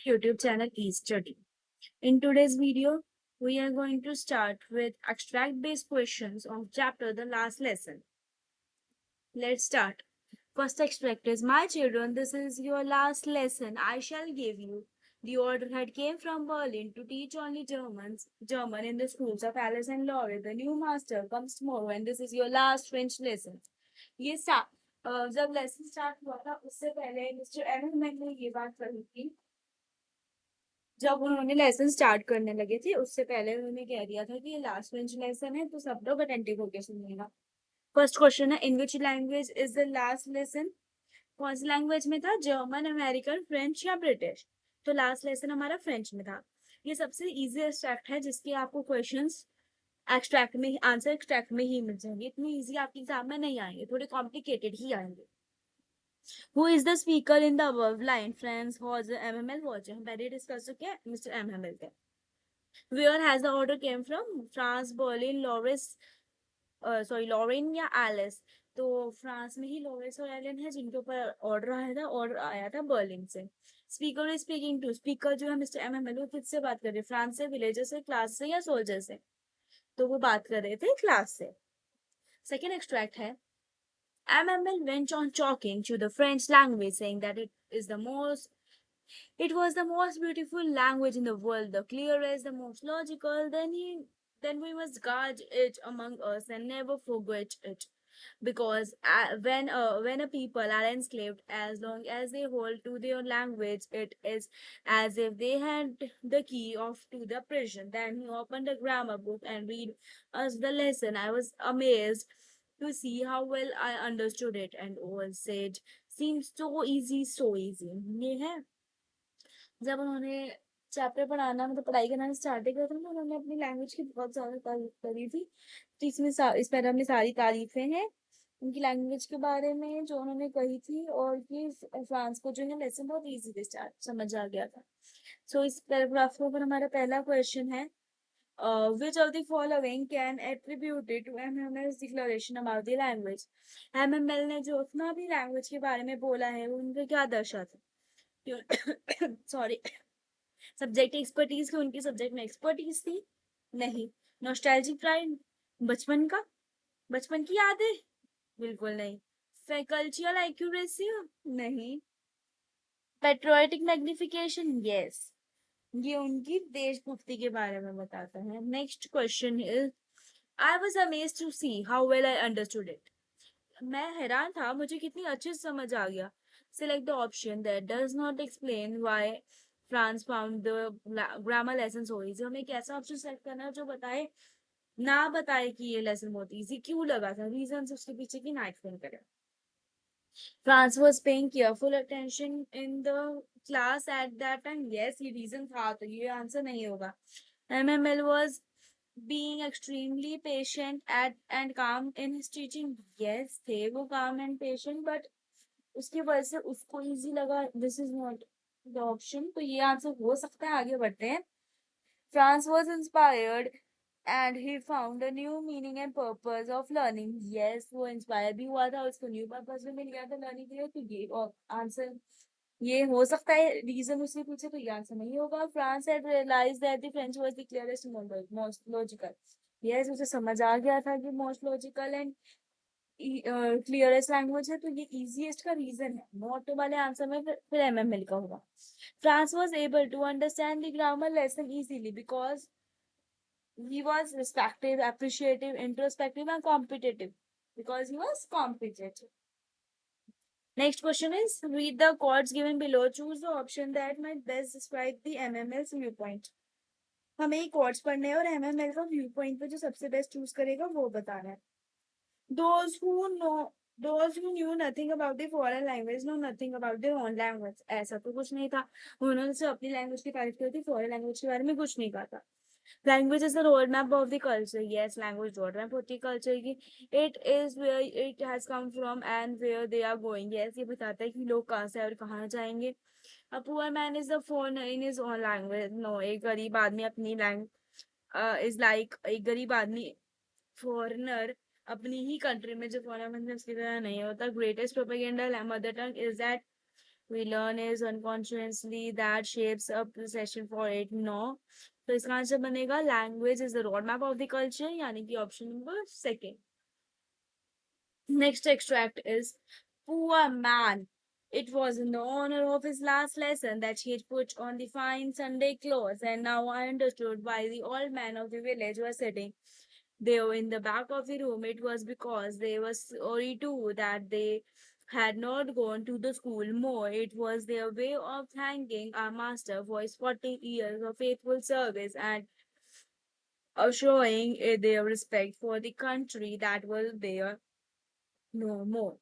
YouTube channel eStudy. In today's video, we are going to start with extract-based questions of chapter The Last Lesson. Let's start. First extract is, my children, this is your last lesson I shall give you. The order had came from Berlin to teach only German in the schools of Alice and Laurie. The new master comes tomorrow and this is your last French lesson. ये जब lesson start हुआ था उससे पहले mister एमन ने ये बात कही थी। जब उन्होंने लेसन स्टार्ट करने लगे थे उससे पहले उन्होंने कह दिया था कि ये लास्ट बेंच लेसन है तो सब लोग अटेंटिव होकर सुनिएगा। फर्स्ट क्वेश्चन है, in which language is the last lesson? कौन सी लैंग्वेज में था? जर्मन, अमेरिकन, फ्रेंच या ब्रिटिश? तो लास्ट लेसन हमारा फ्रेंच में था। ये सबसे इजी एक्सट्रैक्ट है जिसके आपको क्वेश्चंस एक्सट्रैक्ट में आंसर एक्सट्रैक्ट में ही मिल जाएंगे। इतनी इजी आपके एग्जाम में नहीं आएंगे, थोड़े कॉम्प्लिकेटेड ही आएंगे। Who is the speaker in the above line? Friends was MML watcher, हम पहले डिस्कस चुके हैं मिस्टर MML के। Where has the order came from? France, Berlin, Lauren या एलिस? तो फ्रांस में ही लॉरेंस और एलन है जिनके ऊपर ऑर्डर आया था, ऑर्डर आया था बर्लिन से। Speaker is speaking to, speaker जो है मिस्टर MML, वो किससे बात कर रहे हैं? फ्रांस से, विलेजर से, क्लास से या सोल्जर से? तो वो बात कर रहे थे क्लास से। सेकेंड एक्सट्रैक्ट है, MML went on talking to the French language, saying that it was the most beautiful language in the world, the clearest, the most logical. Then we must guard it among us and never forget it. Because when a people are enslaved, as long as they hold to their language, it is as if they had the key of to the prison. Then he opened a grammar book and read us the lesson. I was amazed to see how well I understood it, and all said, seems so easy, so easy. ये है, जब उन्होंने chapter पढ़ाना मतलब पढ़ाई करना start किया था ना, उन्होंने अपनी लैंग्वेज की बहुत ज्यादा तारीफ करी थी। तो इस पैरा में सारी तारीफें हैं उनकी लैंग्वेज के बारे में जो उन्होंने कही थी, और ये फ्रांस को जो है लेसन बहुत इजी से स्टार्ट समझ आ गया था। सो इस पैराग्राफ के ऊपर हमारा पहला क्वेश्चन है, which of the following can attributed to MML's declaration about the language? MML ने जो अपना भी लैंग्वेज के बारे में बोला है वो उनका क्या दर्शाता? सॉरी, सब्जेक्ट एक्सपर्टीज की उनकी सब्जेक्ट में एक्सपर्टीज थी? नहीं। नॉस्टैल्जिक प्राइड, बचपन का, बचपन की यादें? बिल्कुल नहीं। Factual accuracy? नहीं। Patriotic magnification? यस। ये उनकी देशभक्ति के बारे में बताता है। Next question is, I was amazed to see how well I understood it. मैं हैरान था मुझे कितनी अच्छे से समझ आ गया। Select the option that does not explain why France found the grammar lesson so easy. हमें एक ऐसा ऑप्शन सेलेक्ट करना है जो बताए, ना बताए कि ये लेसन बहुत इजी क्यों लगा था, रीजन उसके पीछे की ना एक्सप्लेन करें। France was paying careful attention in the class at that time. Yes, ये रीजन था, तो ये आंसर नहीं होगा। MML was being extremely patient at and calm in his teaching. Yes, थे वो calm and patient, but उसकी वजह से उसको easy लगा। This is not the option, तो ये आंसर हो सकता है। आगे बढ़ते हैं। France was inspired and he found a new meaning and purpose of learning. Yes, वो इंस्पायर भी हुआ था, उसको न्यू पर्पस भी मिल गया था लर्निंग के लिए, तो ये और आंसर ये हो सकता है रीजन उसके पीछे, तो ये आंसर नहीं होगा। France had realized that the French was the clearest most logical. Yes, उसे समझ आ गया था कि most logical and clearest language है, तो ये इजीएस्ट का रीजन है। नॉट वाले आंसर में फिर MML का होगा। France was able to understand the grammar lesson easily because he was respective, appreciative, introspective, and competitive. Because he was competitive. Next question is, read the quotes given below. Choose the option that might best describe the MML's viewpoint. हमें ये quotes पढ़ने हैं और MML का viewpoint पे जो सबसे best choose करेगा वो बताना है। Those who know those who knew nothing about the foreign language know nothing about their own language. ऐसा तो कुछ नहीं था, उन्होंने सिर्फ अपनी लैंग्वेज की तारीफ की थी, फॉरेन लैंग्वेज के बारे में कुछ नहीं कहा था। Language is the roadmap of the culture. Yes, language roadmap होती है culture की. It is where it has come from and where they are going. Yes, ये बताता है कि लोग कहाँ से और कहाँ जाएंगे. A poor man is the foreigner in his own language. No, एक गरीब आदमी अपनी is like एक गरीब आदमी foreigner अपनी ही कंट्री में जो फॉरेन में उसकी तरह नहीं होता। Greatest propaganda mother tongue is that we learn is unconsciously that shapes up the session for it. No, तो इसका आंसर बनेगा language is the road map of the culture, यानी कि option number second. Next extract is poor man. It was in the honor of his last lesson that he had put on the fine Sunday clothes, and now I understood why the old men of the village were sitting there in the back of the room. It was because they were sorry too that they had not gone to the school more. It was their way of thanking our master for his 40 years of faithful service and of showing their respect for the country that was there no more.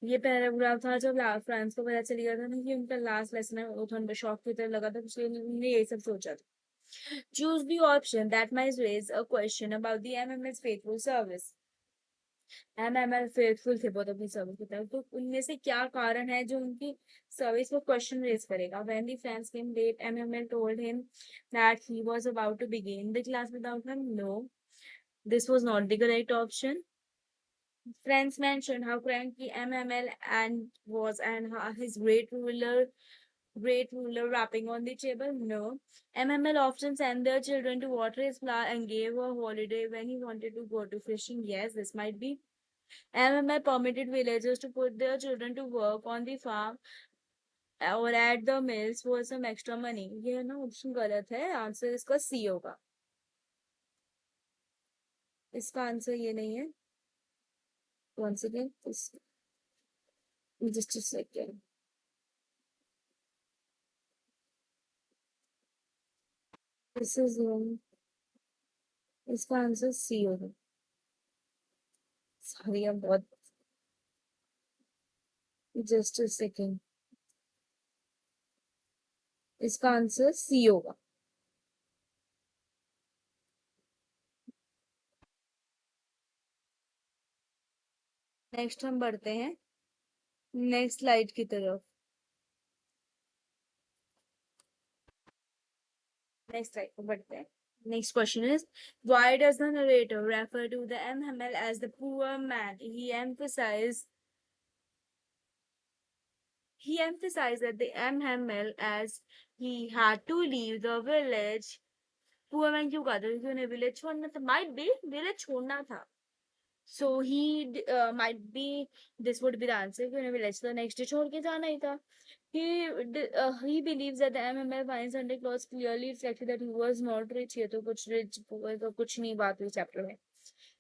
ये paragraph था जब France को पता चल गया था ना कि उनका लास्ट लेसन है, वो थोड़ा शॉक की तरह लगा था, इसलिए उन्होंने ये सब सोचा था. Choose the option that might raise a question about the MMS faithful service. MML faithful थे बहुत अपनी सर्विस की तरफ, तो उनमें से क्या कारण है जो उनकी सर्विस को क्वेश्चन रेज करेगा. When the friends came late MML told him that he was about to begin the class without him. No, this was not the correct option. Friends mentioned how cranky MML and was and how his great ruler rapping on the table. No, MML often sent their children to water his flower and gave a holiday when he wanted to go to fishing. Yes, this might be. MML permitted villagers to put their children to work on the farm or at the mills for some extra money. ये ना option गलत है, answer इसका सी होगा. इसका answer ये नहीं है. Once again, just a second. This is wrong. इसका आंसर सी होगा. सॉरी, अब बहुत. Just a second. इसका आंसर सी होगा. नेक्स्ट हम बढ़ते हैं नेक्स्ट स्लाइड की तरफ. नेक्स्ट स्लाइड पर बढ़ते हैं. Next question is, why does the narrator refer to the MML as the poor man? He emphasized that the MML as he had to leave the village. Poor man क्यों कहते हैं? क्योंकि उन्हें village छोड़ना था. Might be विलेज छोड़ना था. So might be this would be the answer. कि उन्हें विलेज तो नेक्स्ट डे छोड़ के जाना ही था. He believes that the MML finds Sunday clause clearly reflected that he was not rich. ये तो कुछ rich तो कुछ नहीं बात हुई चैप्टर में.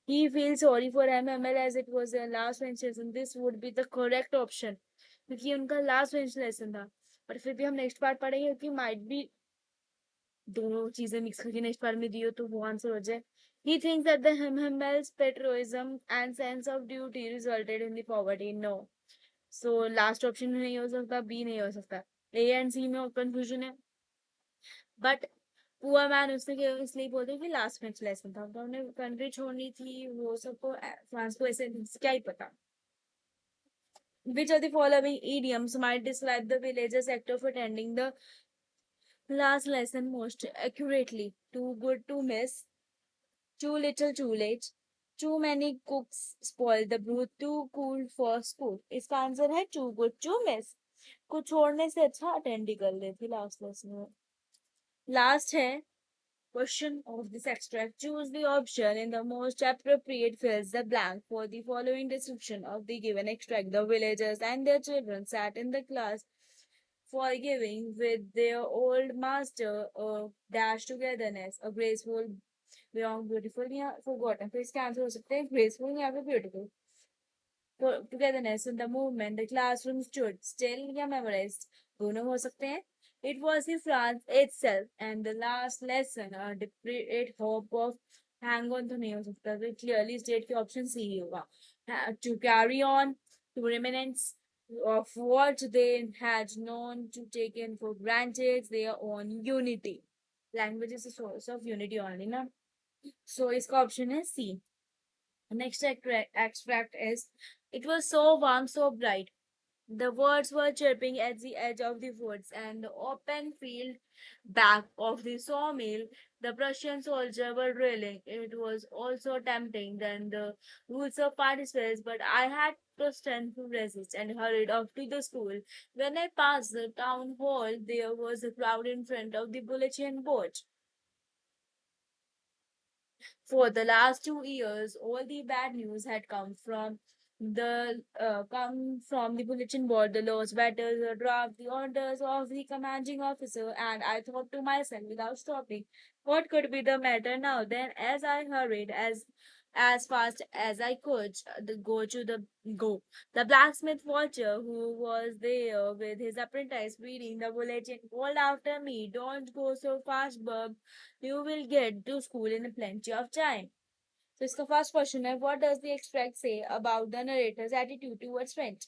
He feels sorry for MML as it was their last bench lesson. This would be the correct option क्योंकि उनका लास्ट बेंच लेसन था. पर फिर भी हम नेक्स्ट पार्ट पढ़ेंगे क्योंकि माइट बी दोनों चीजें मिक्स करके नेक्स्ट पार्ट में दियो तो वो आंसर हो जाए. He thinks that the MML's patriotism and sense of duty resulted in the poverty. No. So last option नहीं हो सकता, बी नहीं हो सकता. ए एंड सी में कंफ्यूजन है. बट पुअर मैन उसने इसलिए बोलते कि लास्ट बेंच लेसन था, तो उन्हें कंट्री छोड़नी थी, वो सबको फ्रांस को ऐसे क्या ही पता. Which of the following idioms might describe the villager's act of attending the last lesson most accurately? Too good to miss, too little too late, too many cooks spoil the broth, too cool for school. इसका answer है too good to miss. कुछ छोड़ने से अच्छा attend ही कर लेती last lesson में. Last है question of this extract. Choose the option in the most appropriate fills the blank for the following description of the given extract. The villagers and their children sat in the class forgiving with their old master a dash togetherness, a graceful beyond beautiful या forgotten. तो इसके answer हो सकते हैं graceful या फिर beautiful. Togetherness in the movement, the classroom stood still या memorized. दोनों हो सकते हैं. It was the France itself and the last lesson, a desperate hope of hang on तो नहीं हो सकता. तो clearly state की option C ही होगा. To carry on, to reminisce of what they had known, to take in for granted their own unity. Language is a source of unity only, ना. So इसका option है C. Next extract is, it was so warm, so bright. The birds were chirping at the edge of the woods, and the open field back of the sawmill, the Prussian soldiers were drilling. It was also tempting than the rules of participants, but I had the strength to resist and hurried off to the school. When I passed the town hall, there was a crowd in front of the bulletin board. For the last 2 years, all the bad news had come from the bulletin board, the lost battles, the draft, the orders of the commanding officer, and I thought to myself without stopping, what could be the matter now? Then, as I hurried as fast as I could go. The blacksmith watcher who was there with his apprentice reading the bulletin called after me, "Don't go so fast, Bub. You will get to school in plenty of time." तो इसका first question है, what does the extract say about the narrator's attitude towards French?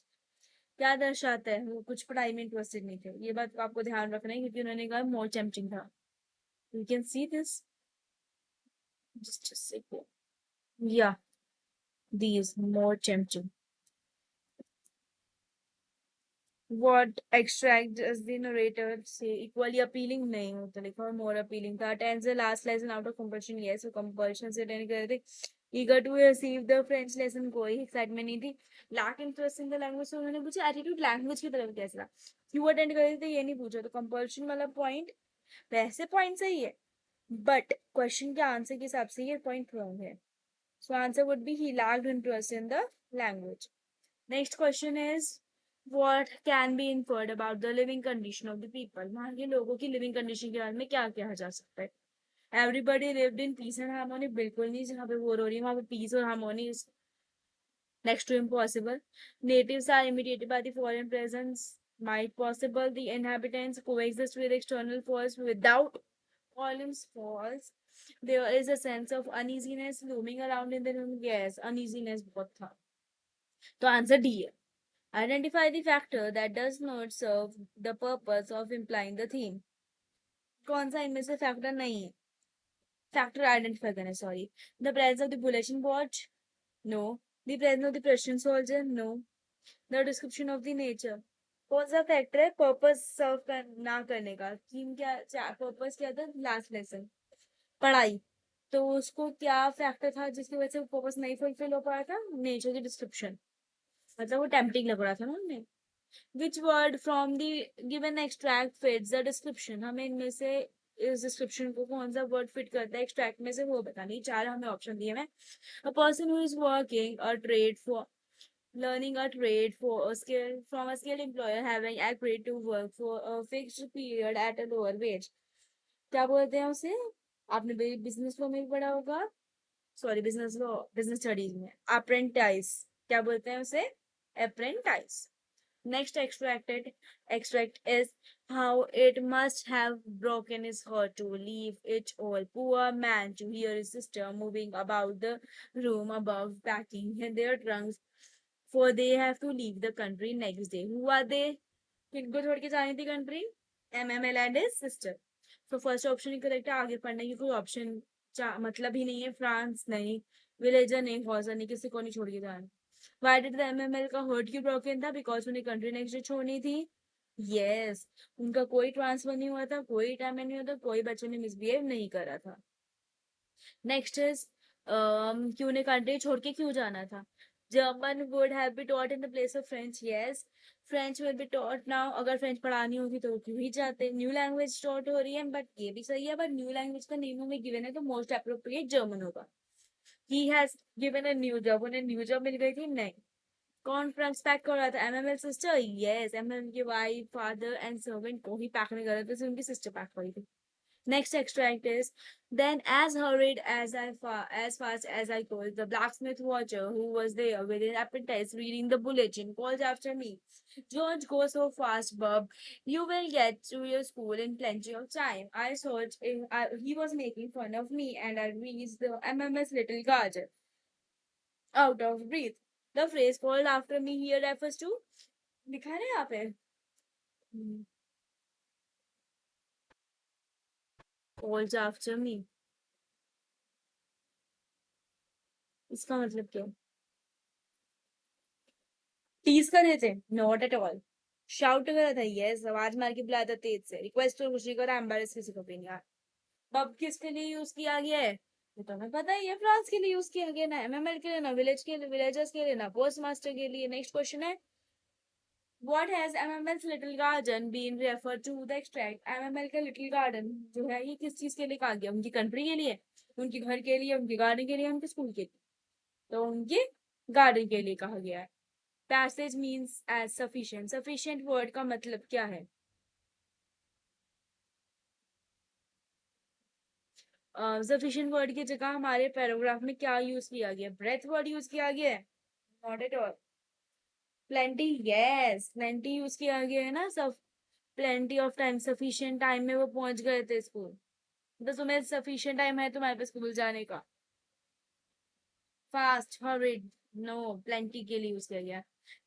क्या दर्शाता है वो कुछ पढ़ाई में इंटरेस्टेड नहीं थे, ये बात आपको ध्यान रखना है क्योंकि उन्होंने कहा मोर टेम्पटिंग था. You can see this, just या these more tempting. What extract does the narrator say? Equally appealing नहीं होता, लिखा और more appealing था. Attends the last lesson out of compulsion. Yes, वो compulsion से attend कर रहे थे. Eager to receive the French lesson, कोई excitement नहीं थी. Lack interest in the language, तो उन्होंने पूछा attitude language की तरफ कैसा था. क्यों attend कर रहे थे ये नहीं पूछा, तो compulsion वाला point वैसे point सही है, but question के answer के हिसाब से ये point wrong है. So answer would be he lacked interest in the language. Next question is what can be inferred about the living condition of the people? वहाँ के लोगों की living condition के बारे में क्या कहा जा सकता है? Everybody lived in peace and harmony. बिल्कुल नहीं, जहाँ पे war हो रही है वहाँ पे peace और harmony is next to impossible. Natives are imitated by the foreign presence. Might possible. The inhabitants coexist with external force without columns falls. There is a sense of uneasiness looming around in the room. Yes, uneasiness बहुत था. तो answer D है. Identify the factor that does not serve the purpose of implying the theme. कौन सा इनमें से factor नहीं है? फैक्टर आइडेंटिफाई करना, sorry. The presence of the bulletin board, no. The presence of the Persian soldier, no. The description of the nature. कौन सा factor है पर्पस सर्व ना करने का? थीम क्या, पर्पस क्या था लास्ट लेसन? पढ़ाई. तो उसको क्या फैक्टर था जिसकी वजह से पर्पस नहीं फुलफिल हो पाया था? नेचर की डिस्क्रिप्शन. मतलब वो टेम्पटिंग लग रहा था ना उन्हें. Which word from the given extract fits the description? हमें इनमें से इस डिस्क्रिप्शन को कौन सा वर्ड फिट करता है एक्सट्रैक्ट में से, वो बतानी. चार हमें ऑप्शन दिए हैं. A person who is working a trade for learning a trade for a skill from a skilled employer having agreed to work for a fixed period at a lower wage. क्या बोलते हैं उसे? आपने business law में भी पढ़ा होगा, sorry business law business studies में. अप्रेंटाइज. क्या बोलते हैं उसे? Apprentice. Next extract is how it must have broken his heart to leave it all. Poor man to hear his sister moving about the room above, packing their trunks, for they have to leave the country next day. Who are they? किनको छोड़ के जानी थी country? MML and his sister. तो first option ही correct है. आगे पढ़ने की कोई ऑप्शन मतलब ही नहीं है. फ्रांस नहीं, विलेजर नहीं, हॉजर नहीं, किसी को नहीं छोड़ के जाना. Why did the MML का हर्ट क्यों ब्रोकन था? बिकॉज उन्हें कंट्री नेक्स्ट डे छोड़नी थी. यस, उनका कोई ट्रांसफर नहीं हुआ था, कोई रिटायरमेंट नहीं हुआ था, कोई बच्चों ने मिसबिहेव नहीं करा था. नेक्स्ट इज क्यों ने कंट्री छोड़ के क्यों जाना था? German would have be taught in the place of French. Yes, French will be taught now. अगर फ्रेंच पढ़ानी होती तो क्यों ही जाते. न्यू लैंग्वेज टॉट हो रही है, बट ये भी सही है, बट न्यू लैंग्वेज का नेम में गिवन है तो मोस्ट अप्रोप्रिएट जर्मन होगा. He has given a new job. उन्हें न्यू जॉब मिल गई थी? नहीं. कौन फ्रंट पैक कर रहा था? MML sister. यस, एमएमएल की वाइफ, फादर एंड सर्वेंट को ही पैक नहीं कर रहे थे, सिर्फ उनकी सिस्टर पैक करी थी. Next extract is then as hurried as fast as I could, the blacksmith watcher who was there with his apprentice reading the bulletin calls after me, "Don't go so fast, Bub. You will get to your school in plenty of time." I thought he was making fun of me, and I reached the MMS little guard out of breath. The phrase called after me here refers to, लिखा है ना यहाँ पे, calls after me, इसका मतलब क्या है? Tease कर रहे थे, नॉट एट ऑल। शाउट कर रहा था, यस, आवाज मार के बुलाया था तेज से, रिक्वेस्ट तो कुछ नहीं करा, एम्बेरस किसी को भी नहीं यार। पब किसके लिए यूज किया गया है, ये तो हमें पता ही है, फ्रांस के लिए यूज किया गया, ना एमएमएल के लिए, ना विलेज के लिए, विलेजर्स के लिए, ना पोस्ट मास्टर के लिए। नेक्स्ट क्वेश्चन है, What has MML's Little Garden been referred to the extract? MML का लिटिल गार्डन जो है ये किस चीज के लिए कहा गया, उनकी कंट्री के लिए, उनके घर के लिए, उनके गार्डन के लिए, उनके स्कूल के लिए? तो उनके गार्डन के लिए कहा गया है। Passage means as sufficient, sufficient word का मतलब क्या है? सफिशिएंट वर्ड की जगह हमारे पैराग्राफ में क्या यूज किया गया, ब्रेथ वर्ड यूज किया गया है? Not at all. Plenty, yes, plenty use किया गया है ना सब। Plenty of time, sufficient time में वो पहुंच गए थे स्कूल। तो तुम्हें सफिशिएंट टाइम है तुम्हारे पास स्कूल जाने का? फास्ट, हरिड, नो, प्लेंटी के लिए यूज किया गया।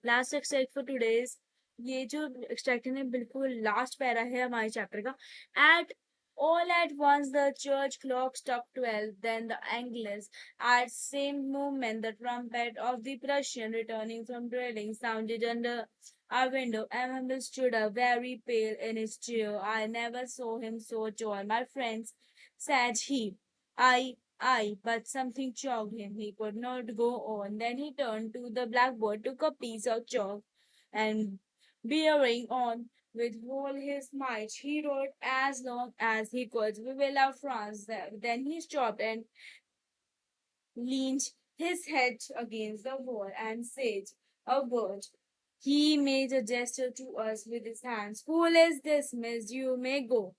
लास्ट एक्सट्रैक्ट फॉर टुडेज, ये जो एक्सट्रैक्ट है बिल्कुल लास्ट पैरा है हमारे चैप्टर का। At all at once the church clock struck 12, then the Angelus. At same moment the trumpet of the Prussian returning from drilling sounded under our window. Emmanuel stood up very pale in his chair. I never saw him so tall. My friends, said he. But something choked him. He could not go on. Then he turned to the blackboard, took a piece of chalk, and bearing on with all his might, he wrote as long as he could. We will love France. Then he stopped and leaned his head against the wall and said a word. He made a gesture to us with his hand. School is dismissed. You may go.